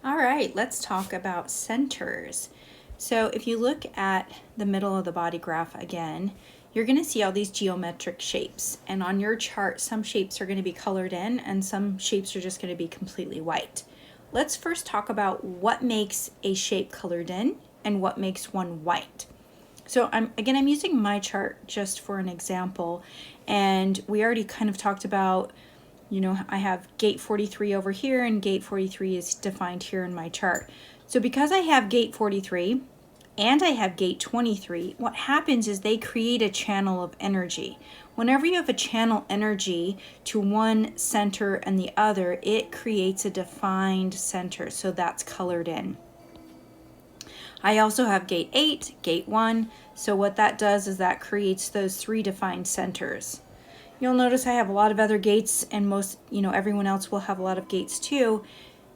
All right, let's talk about centers. So if you look at the middle of the body graph again, you're going to see all these geometric shapes. And on your chart, some shapes are going to be colored in and some shapes are just going to be completely white. Let's first talk about what makes a shape colored in and what makes one white. So I'm using my chart just for an example, and we already kind of talked about, I have gate 43 over here, and gate 43 is defined here in my chart. So because I have gate 43 and I have gate 23, what happens is they create a channel of energy. Whenever you have a channel energy to one center and the other, it creates a defined center. So that's colored in. I also have gate 8, gate 1. So what that does is that creates those three defined centers. You'll notice I have a lot of other gates, and everyone else will have a lot of gates too,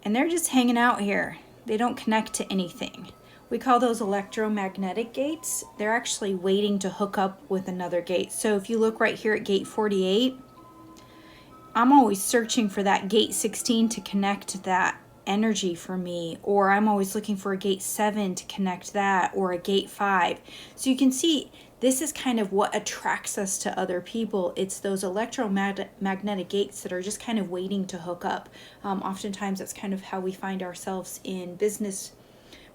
and they're just hanging out here. They don't connect to anything. We call those electromagnetic gates. They're actually waiting to hook up with another gate. So if you look right here at gate 48, I'm always searching for that gate 16 to connect that energy for me, or I'm always looking for a gate 7 to connect that, or a gate 5. So you can see this is kind of what attracts us to other people. It's those electromagnetic gates that are just kind of waiting to hook up. Oftentimes that's kind of how we find ourselves in business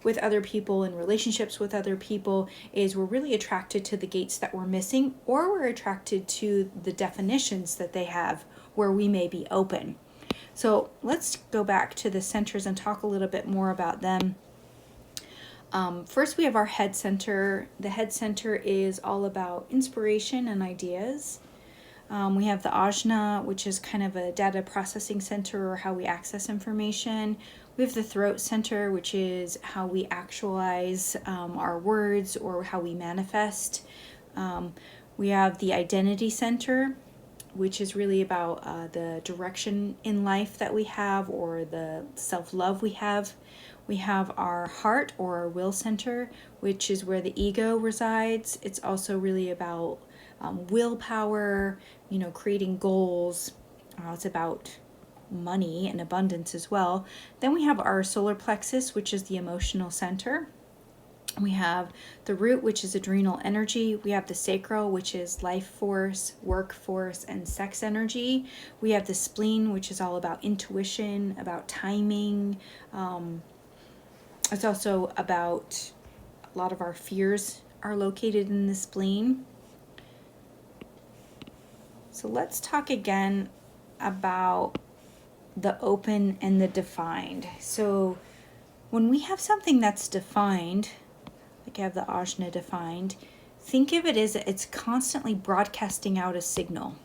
with other people, in relationships with other people, is we're really attracted to the gates that we're missing, or we're attracted to the definitions that they have where we may be open. So let's go back to the centers and talk a little bit more about them. First, we have our head center. The head center is all about inspiration and ideas. We have the ajna, which is kind of a data processing center, or how we access information. We have the throat center, which is how we actualize our words, or how we manifest. We have the identity center, which is really about the direction in life that we have, or the self-love we have. We have our heart, or our will center, which is where the ego resides. It's also really about willpower, creating goals. It's about money and abundance as well. Then we have our solar plexus, which is the emotional center. We have the root, which is adrenal energy. We have the sacral, which is life force, workforce, and sex energy. We have the spleen, which is all about intuition, about timing. It's also about a lot of our fears are located in the spleen. So let's talk again about the open and the defined. So when we have something that's defined, like I have the ajna defined, think of it as it's constantly broadcasting out a signal.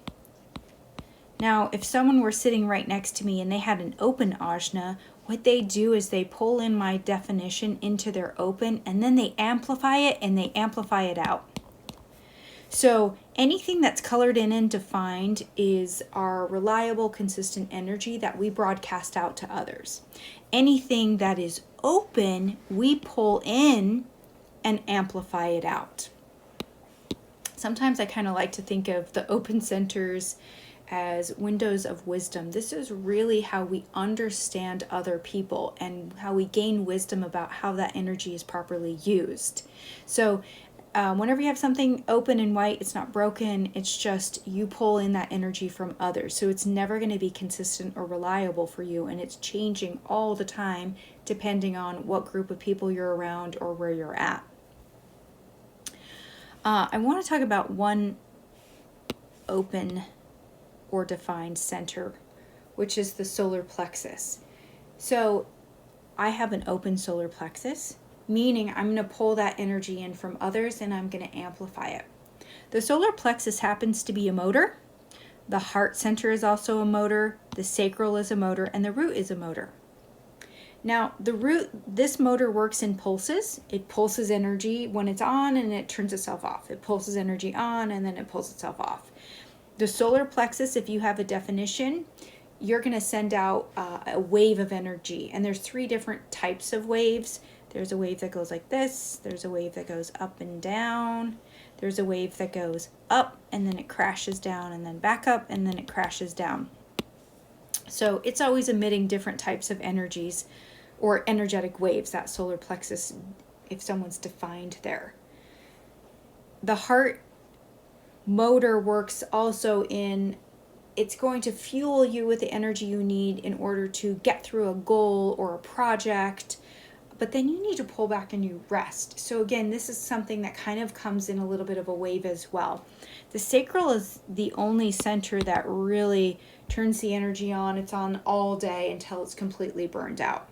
Now, if someone were sitting right next to me and they had an open ajna, what they do is they pull in my definition into their open, and then they amplify it and they amplify it out. So anything that's colored in and defined is our reliable, consistent energy that we broadcast out to others. Anything that is open, we pull in and amplify it out. Sometimes I kind of like to think of the open centers as windows of wisdom. This is really how we understand other people and how we gain wisdom about how that energy is properly used. So whenever you have something open and white, it's not broken, it's just you pull in that energy from others. So it's never going to be consistent or reliable for you, and it's changing all the time depending on what group of people you're around or where you're at. I want to talk about one open or defined center, which is the solar plexus. So I have an open solar plexus, meaning I'm going to pull that energy in from others and I'm going to amplify it. The solar plexus happens to be a motor. The heart center is also a motor. The sacral is a motor, and the root is a motor. Now, the root, this motor works in pulses. It pulses energy when it's on and it turns itself off. It pulses energy on and then it pulls itself off. The solar plexus, if you have a definition, you're going to send out a wave of energy. And there's 3 different types of waves. There's a wave that goes like this. There's a wave that goes up and down. There's a wave that goes up and then it crashes down, and then back up and then it crashes down. So it's always emitting different types of energies, or energetic waves, that solar plexus, if someone's defined there. The heart motor works also in, it's going to fuel you with the energy you need in order to get through a goal or a project, but then you need to pull back and you rest. So again, this is something that kind of comes in a little bit of a wave as well. The sacral is the only center that really turns the energy on. It's on all day until it's completely burned out.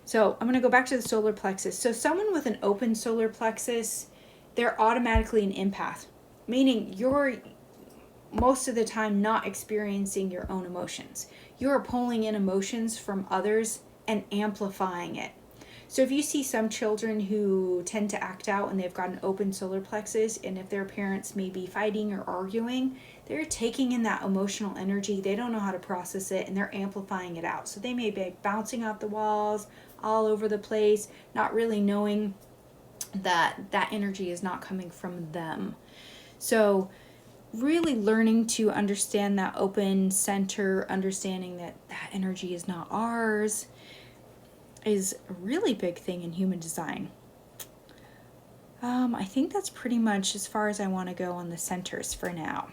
So I'm going to go back to the solar plexus. So someone with an open solar plexus, they're automatically an empath, meaning you're most of the time not experiencing your own emotions. You're pulling in emotions from others and amplifying it. So if you see some children who tend to act out and they've got an open solar plexus, and if their parents may be fighting or arguing, they're taking in that emotional energy. They don't know how to process it and they're amplifying it out. So they may be bouncing off the walls all over the place, not really knowing that that energy is not coming from them. So really learning to understand that open center, understanding that that energy is not ours, is a really big thing in human design. I think that's pretty much as far as I want to go on the centers for now.